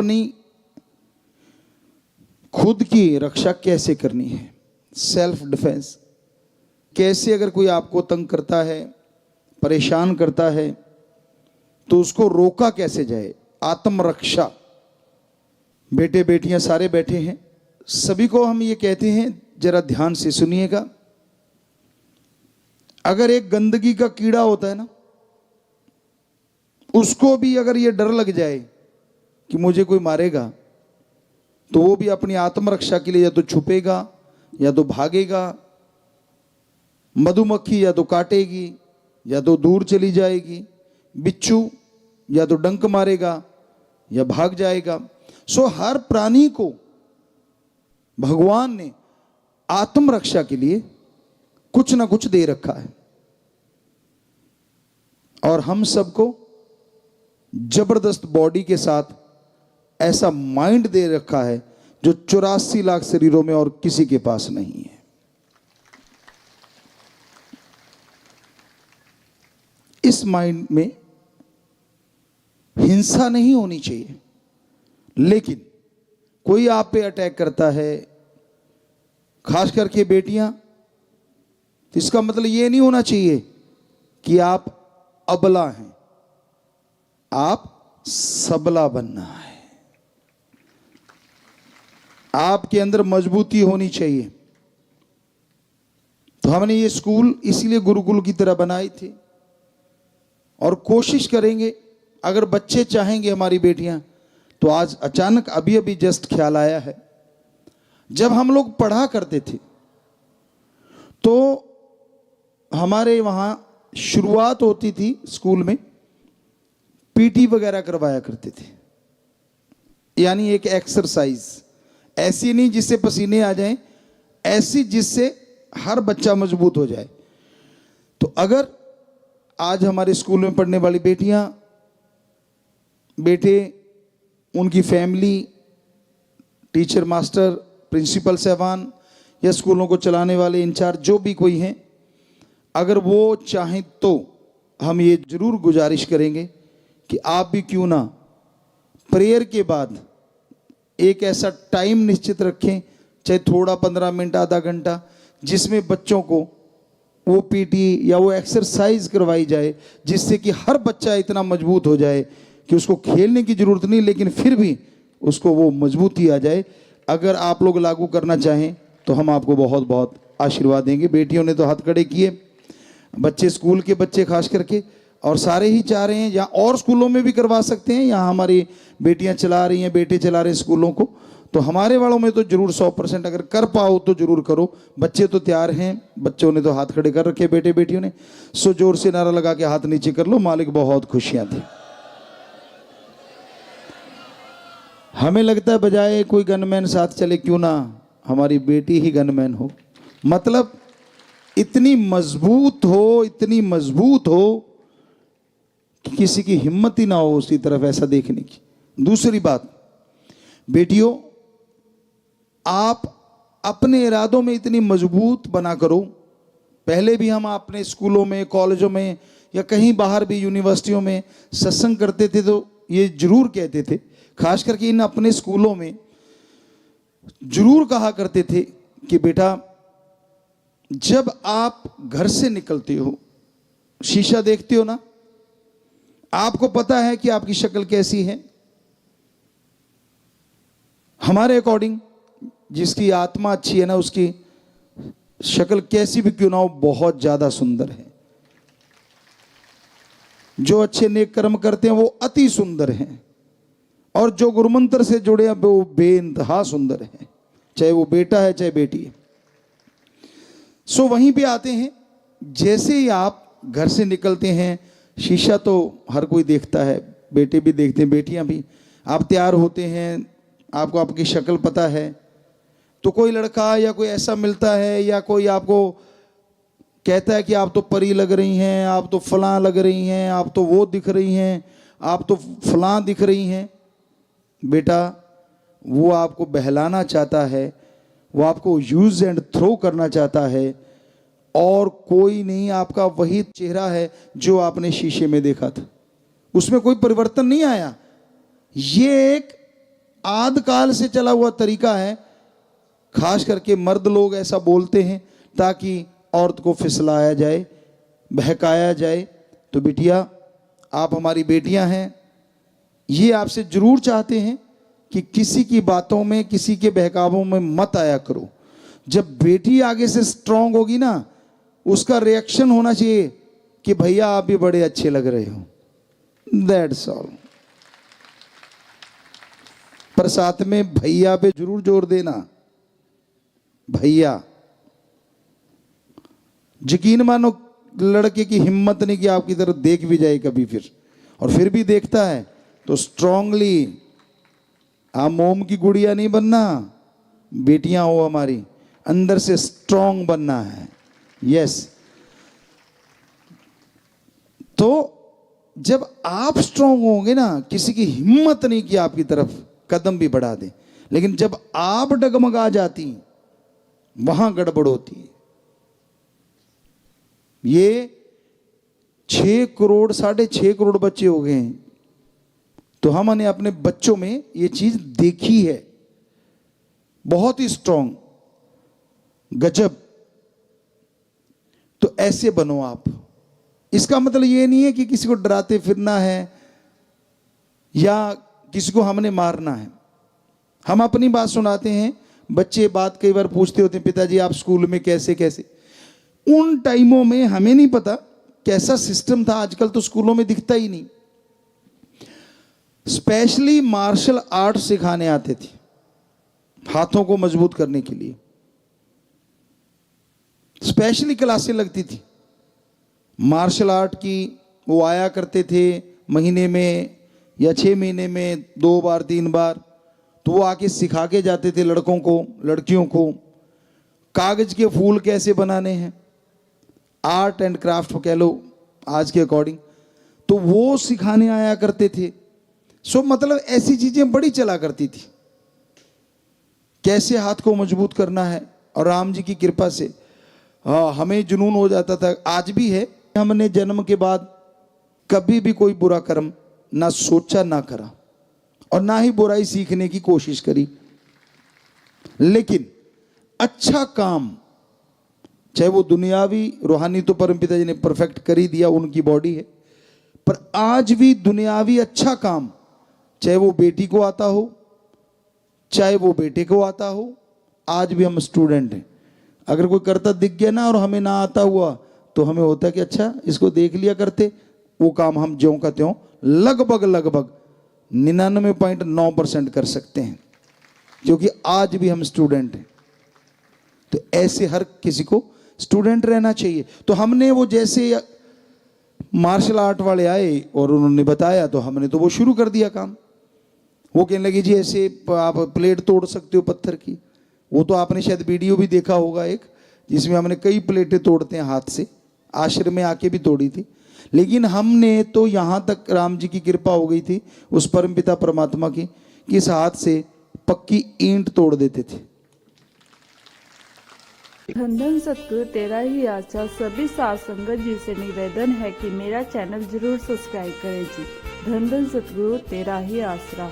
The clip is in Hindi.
अपनी खुद की रक्षा कैसे करनी है, सेल्फ डिफेंस कैसे, अगर कोई आपको तंग करता है, परेशान करता है, तो उसको रोका कैसे जाए, आत्मरक्षा। बेटे बेटियां सारे बैठे हैं, सभी को हम ये कहते हैं, जरा ध्यान से सुनिएगा। अगर एक गंदगी का कीड़ा होता है ना, उसको भी अगर ये डर लग जाए कि मुझे कोई मारेगा, तो वो भी अपनी आत्मरक्षा के लिए या तो छुपेगा या तो भागेगा। मधुमक्खी या तो काटेगी या तो दूर चली जाएगी, बिच्छू या तो डंक मारेगा या भाग जाएगा। सो हर प्राणी को भगवान ने आत्मरक्षा के लिए कुछ ना कुछ दे रखा है, और हम सबको जबरदस्त बॉडी के साथ ऐसा माइंड दे रखा है जो 84 लाख शरीरों में और किसी के पास नहीं है। इस माइंड में हिंसा नहीं होनी चाहिए, लेकिन कोई आप पे अटैक करता है, खास करके बेटियां, तो इसका मतलब ये नहीं होना चाहिए कि आप अबला हैं, आप सबला बनना है। आपके अंदर मजबूती होनी चाहिए। तो हमने ये स्कूल इसीलिए गुरुकुल की तरह बनाए थे, और कोशिश करेंगे, अगर बच्चे चाहेंगे, हमारी बेटियां, तो आज अचानक अभी अभी जस्ट ख्याल आया है, जब हम लोग पढ़ा करते थे तो हमारे वहां शुरुआत होती थी स्कूल में, पीटी वगैरह करवाया करते थे, यानी एक एक्सरसाइज ऐसी नहीं जिससे पसीने आ जाएं, ऐसी जिससे हर बच्चा मजबूत हो जाए। तो अगर आज हमारे स्कूल में पढ़ने वाली बेटियां, बेटे, उनकी फैमिली, टीचर, मास्टर, प्रिंसिपल साहबान या स्कूलों को चलाने वाले इंचार्ज जो भी कोई हैं, अगर वो चाहें तो हम ये जरूर गुजारिश करेंगे कि आप भी क्यों ना प्रेयर के बाद एक ऐसा टाइम निश्चित रखें, चाहे थोड़ा 15 मिनट, आधा घंटा, जिसमें बच्चों को वो पीटी या वो एक्सरसाइज करवाई जाए, जिससे कि हर बच्चा इतना मजबूत हो जाए कि उसको खेलने की जरूरत नहीं, लेकिन फिर भी उसको वो मजबूती आ जाए। अगर आप लोग लागू करना चाहें तो हम आपको बहुत बहुत आशीर्वाद देंगे। बेटियों ने तो हाथ खड़े किए, बच्चे, स्कूल के बच्चे खास करके, और सारे ही चाह रहे हैं, या और स्कूलों में भी करवा सकते हैं, यहाँ हमारी बेटियां चला रही हैं, बेटे चला रहे हैं स्कूलों को, तो हमारे वालों में तो जरूर 100% अगर कर पाओ तो जरूर करो। बच्चे तो तैयार हैं, बच्चों ने तो हाथ खड़े कर रखे, बेटे बेटियों ने। सो जोर से नारा लगा के हाथ नीचे कर लो, मालिक बहुत खुशियां थी। हमें लगता है बजाय कोई गनमैन साथ चले, क्यों ना हमारी बेटी ही गनमैन हो, मतलब इतनी मजबूत हो, इतनी मजबूत हो कि किसी की हिम्मत ही ना हो उसकी तरफ ऐसा देखने की। दूसरी बात, बेटियों, आप अपने इरादों में इतनी मजबूत बना करो। पहले भी हम अपने स्कूलों में, कॉलेजों में या कहीं बाहर भी यूनिवर्सिटियों में सत्संग करते थे तो ये जरूर कहते थे, खास करके इन अपने स्कूलों में जरूर कहा करते थे कि बेटा, जब आप घर से निकलते हो, शीशा देखते हो ना, आपको पता है कि आपकी शक्ल कैसी है। हमारे अकॉर्डिंग जिसकी आत्मा अच्छी है ना, उसकी शक्ल कैसी भी क्यों ना हो, बहुत ज्यादा सुंदर है। जो अच्छे नेक कर्म करते हैं वो अति सुंदर हैं, और जो गुरुमंत्र से जुड़े हैं वो बेइंतहा सुंदर है, चाहे वो बेटा है चाहे बेटी है। सो वहीं पे आते हैं, जैसे ही आप घर से निकलते हैं, शीशा तो हर कोई देखता है, बेटे भी देखते हैं, बेटियां भी। आप तैयार होते हैं, आपको आपकी शक्ल पता है, तो कोई लड़का या कोई ऐसा मिलता है, या कोई आपको कहता है कि आप तो परी लग रही हैं, आप तो फलां लग रही हैं, आप तो वो दिख रही हैं, आप तो फलां दिख रही हैं। बेटा, वो आपको बहलाना चाहता है, वो आपको यूज एंड थ्रो करना चाहता है, और कोई नहीं, आपका वही चेहरा है जो आपने शीशे में देखा था, उसमें कोई परिवर्तन नहीं आया। ये एक आदिकाल से चला हुआ तरीका है, खास करके मर्द लोग ऐसा बोलते हैं ताकि औरत को फिसलाया जाए, बहकाया जाए। तो बिटिया, आप हमारी बेटियां हैं, ये आपसे जरूर चाहते हैं कि किसी की बातों में, किसी के बहकावों में मत आया करो। जब बेटी आगे से स्ट्रांग होगी ना, उसका रिएक्शन होना चाहिए कि भैया आप भी बड़े अच्छे लग रहे हो, दैट्स ऑल। पर साथ में भैया पे जरूर जोर देना, भैया। यकीन मानो लड़के की हिम्मत नहीं कि आपकी तरफ देख भी जाए कभी, और फिर भी देखता है तो स्ट्रांगली, आप मोम की गुड़िया नहीं बनना, बेटियां हो हमारी, अंदर से स्ट्रांग बनना है। यस। तो जब आप स्ट्रांग होंगे ना, किसी की हिम्मत नहीं कि आपकी तरफ कदम भी बढ़ा दे। लेकिन जब आप डगमगा जाती, वहां गड़बड़ होती है। ये 6 करोड़ 6.5 करोड़ बच्चे हो गए हैं, तो हमने अपने बच्चों में ये चीज देखी है, बहुत ही स्ट्रांग, गजब। तो ऐसे बनो आप। इसका मतलब ये नहीं है कि किसी को डराते फिरना है या किसी को हमने मारना है। हम अपनी बात सुनाते हैं, बच्चे बात कई बार पूछते होते हैं, पिताजी आप स्कूल में कैसे कैसे। उन टाइमों में हमें नहीं पता कैसा सिस्टम था, आजकल तो स्कूलों में दिखता ही नहीं। स्पेशली मार्शल आर्ट सिखाने आते थे, हाथों को मजबूत करने के लिए स्पेशली क्लासें लगती थी मार्शल आर्ट की। वो आया करते थे महीने में या 6 महीने में 2 बार 3 बार। तो वो आके सिखा के जाते थे लड़कों को, लड़कियों को कागज के फूल कैसे बनाने हैं, आर्ट एंड क्राफ्ट कह लो आज के अकॉर्डिंग। तो वो सिखाने आया करते थे। सो मतलब ऐसी चीजें बड़ी चला करती थी, कैसे हाथ को मजबूत करना है। और राम जी की कृपा से हमें जुनून हो जाता था, आज भी है। हमने जन्म के बाद कभी भी कोई बुरा कर्म ना सोचा ना करा, और ना ही बुराई सीखने की कोशिश करी। लेकिन अच्छा काम, चाहे वो दुनियावी रूहानी, तो परमपिता जी ने परफेक्ट कर ही दिया, उनकी बॉडी है। पर आज भी दुनियावी अच्छा काम, चाहे वो बेटी को आता हो, चाहे वो बेटे को आता हो, आज भी हम स्टूडेंट हैं। अगर कोई करता दिख गया ना और हमें ना आता हुआ, तो हमें होता है कि अच्छा इसको देख लिया करते, वो काम हम ज्यों का त्यों लगभग 99.9% कर सकते हैं, क्योंकि आज भी हम स्टूडेंट हैं। तो ऐसे हर किसी को स्टूडेंट रहना चाहिए। तो हमने वो जैसे मार्शल आर्ट वाले आए और उन्होंने बताया, तो हमने तो वो शुरू कर दिया काम। वो कहने लगे जी ऐसे आप प्लेट तोड़ सकते हो पत्थर की। वो तो आपने शायद वीडियो भी देखा होगा एक, जिसमें हमने कई प्लेटें तोड़ते हैं हाथ से, आश्रम में आके भी तोड़ी थी। लेकिन हमने तो यहाँ तक राम जी की कृपा हो गई थी उस परमपिता परमात्मा की, कि इस हाथ से पक्की ईंट तोड़ देते थे। धन धन सतगुरु तेरा ही आशा। सभी साध संगत जी से निवेदन है कि मेरा चैनल जरूर सब्सक्राइब करें जी। धन धन सतगुरु तेरा ही आसरा।